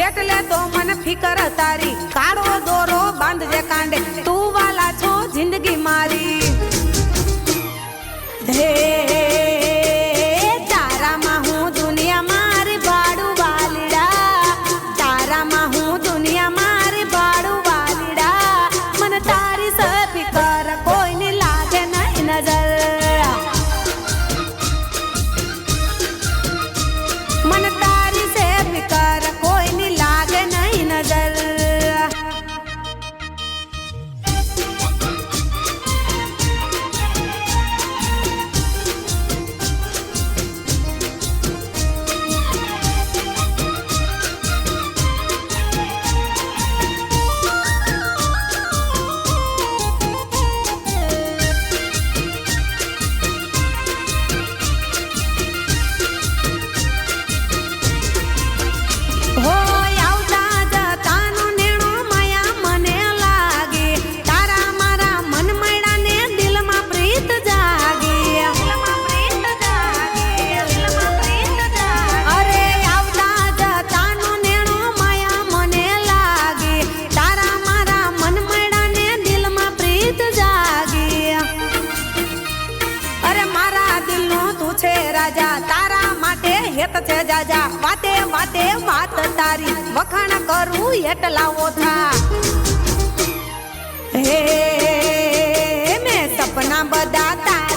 એટલે તો મને ફિકર તારી કાળો દોરો બાંધજે કાંડે તું વાલા છો જિંદગી મારી હે તારામાં હું દુનિયા મારી ભાડું વાલીડા તારામાં હું દુનિયા મારી ભાડું વાલીડા મને તારી સ ફિકર કોઈને લાગે નહીં નજર મને તારી સે ફિકર કોઈની લાગે નહીં નજર તારા માટે હેત છે જાજા વાતે વાતે વાત તારી વખાણ કરું એટલા ઓથા હે મેં સપના બધા તારા